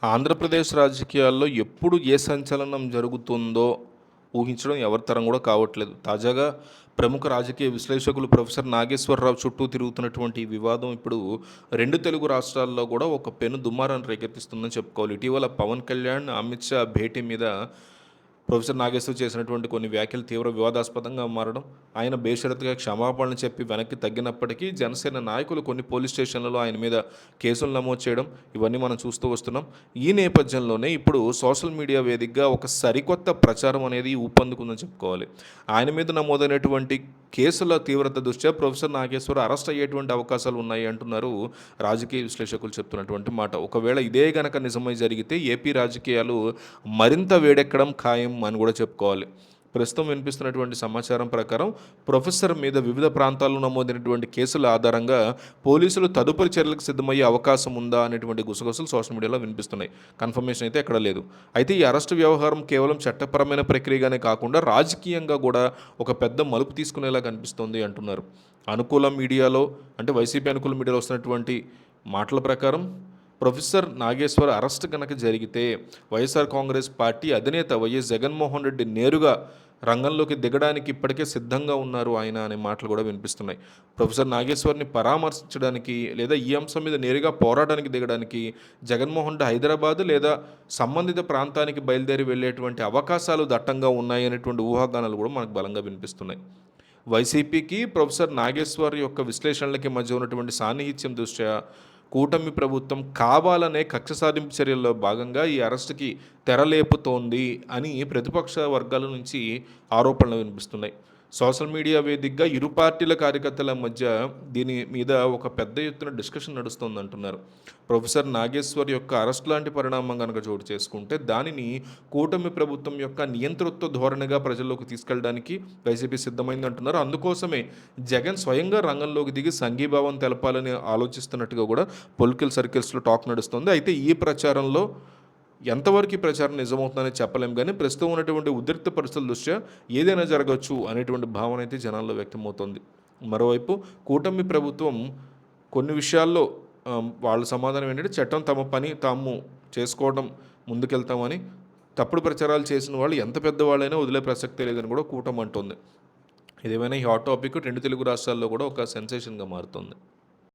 ఆంధ్రప్రదేశ్ రాజకీయాల్లో ఎప్పుడు ఏ సంచలనం జరుగుతుందో ఊహించడం ఎవరి తరం కూడా కావట్లేదు. తాజాగా ప్రముఖ రాజకీయ విశ్లేషకులు ప్రొఫెసర్ నాగేశ్వరరావు చుట్టూ తిరుగుతున్నటువంటి ఈ వివాదం ఇప్పుడు 2 తెలుగు రాష్ట్రాల్లో కూడా ఒక పెను దుమారాన్ని రేకెత్తిస్తుందని చెప్పుకోవాలి. ఇటీవల పవన్ కళ్యాణ్, అమిత్ షా భేటీ మీద ప్రొఫెసర్ నాగేశ్వర్ చేసినటువంటి కొన్ని వ్యాఖ్యలు తీవ్ర వివాదాస్పదంగా మారడం, ఆయన బేషరతుగా క్షమాపణలు చెప్పి వెనక్కి తగ్గినప్పటికీ జనసేన నాయకులు కొన్ని పోలీస్ స్టేషన్లలో ఆయన మీద కేసులు నమోదు చేయడం, ఇవన్నీ మనం చూస్తూ వస్తున్నాం. ఈ నేపథ్యంలోనే ఇప్పుడు సోషల్ మీడియా వేదికగా ఒక సరికొత్త ప్రచారం అనేది ఊపందుకుందని చెప్పుకోవాలి. ఆయన మీద నమోదైనటువంటి కేసుల తీవ్రత దృష్ట్యా ప్రొఫెసర్ నాగేశ్వర్ అరెస్ట్ అయ్యేటువంటి అవకాశాలు ఉన్నాయి అంటున్నారు రాజకీయ విశ్లేషకులు చెప్తున్నటువంటి మాట. ఒకవేళ ఇదే గనక నిజమై జరిగితే ఏపీ రాజకీయాలు మరింత వేడెక్కడం ఖాయం అని కూడా చెప్పుకోవాలి. ప్రస్తుతం వినిపిస్తున్నటువంటి సమాచారం ప్రకారం ప్రొఫెసర్ మీద వివిధ ప్రాంతాల్లో నమోదైనటువంటి కేసుల ఆధారంగా పోలీసులు తదుపరి చర్యలకు సిద్ధమయ్యే అవకాశం ఉందా అనేటువంటి గుసగుసలు సోషల్ మీడియాలో వినిపిస్తున్నాయి. కన్ఫర్మేషన్ అయితే ఎక్కడ లేదు. అయితే ఈ అరెస్టు వ్యవహారం కేవలం చట్టపరమైన ప్రక్రియగానే కాకుండా రాజకీయంగా కూడా ఒక పెద్ద మలుపు తీసుకునేలా కనిపిస్తోంది అంటున్నారు. అనుకూల మీడియాలో అంటే వైసీపీ అనుకూల మీడియాలో వస్తున్నటువంటి మాటల ప్రకారం ప్రొఫెసర్ నాగేశ్వర్ అరెస్ట్ కనుక జరిగితే వైఎస్ఆర్ కాంగ్రెస్ పార్టీ అధినేత వైఎస్ జగన్మోహన్ రెడ్డి నేరుగా రంగంలోకి దిగడానికి ఇప్పటికే సిద్ధంగా ఉన్నారు ఆయన అనే మాటలు కూడా వినిపిస్తున్నాయి. ప్రొఫెసర్ నాగేశ్వర్ని పరామర్శించడానికి లేదా ఈ అంశం మీద నేరుగా పోరాటానికి దిగడానికి జగన్మోహన్ రెడ్డి హైదరాబాద్ లేదా సంబంధిత ప్రాంతానికి బయలుదేరి వెళ్ళేటువంటి అవకాశాలు దట్టంగా ఉన్నాయి అనేటువంటి ఊహాగానాలు కూడా మనకు బలంగా వినిపిస్తున్నాయి. వైసీపీకి ప్రొఫెసర్ నాగేశ్వర్ యొక్క విశ్లేషణలకి మధ్య ఉన్నటువంటి సాన్నిహిత్యం దృష్ట్యా కూటమి ప్రభుత్వం కావాలనే కక్ష సాధింపు చర్యల్లో భాగంగా ఈ అరెస్టుకి తెరలేపుతోంది అని ప్రతిపక్ష వర్గాల నుంచి ఆరోపణలు వినిపిస్తున్నాయి. సోషల్ మీడియా వేదికగా ఇరు పార్టీల కార్యకర్తల మధ్య దీని మీద ఒక పెద్ద ఎత్తున డిస్కషన్ నడుస్తోందంటున్నారు. ప్రొఫెసర్ నాగేశ్వర్ యొక్క అరెస్ట్ లాంటి పరిణామం కనుక చోటు చేసుకుంటే దానిని కూటమి ప్రభుత్వం యొక్క నియంతృత్వ ధోరణిగా ప్రజల్లోకి తీసుకెళ్ళడానికి వైసీపీ సిద్ధమైందంటున్నారు. అందుకోసమే జగన్ స్వయంగా రంగంలోకి దిగి సంఘీభావం తెలపాలని ఆలోచిస్తున్నట్టుగా కూడా పొలిటికల్ సర్కిల్స్లో టాక్ నడుస్తుంది. అయితే ఈ ప్రచారంలో ఎంతవరకు ఈ ప్రచారం నిజమవుతుందని చెప్పలేం, కానీ ప్రస్తుతం ఉన్నటువంటి ఉద్రిక్త పరిస్థితుల దృష్ట్యా ఏదైనా జరగవచ్చు అనేటువంటి భావన అయితే జనాల్లో వ్యక్తమవుతుంది. మరోవైపు కూటమి ప్రభుత్వం కొన్ని విషయాల్లో వాళ్ళ సమాధానం ఏంటంటే చట్టం తమ పని తాము చేసుకోవడం ముందుకెళ్తామని, తప్పుడు ప్రచారాలు చేసిన వాళ్ళు ఎంత పెద్దవాళ్ళైనా వదిలే ప్రసక్తే లేదని కూడా కూటమి అంటుంది. ఇదేమైనా ఈ హాట్ టాపిక్ 2 తెలుగు రాష్ట్రాల్లో కూడా ఒక సెన్సేషన్గా మారుతుంది.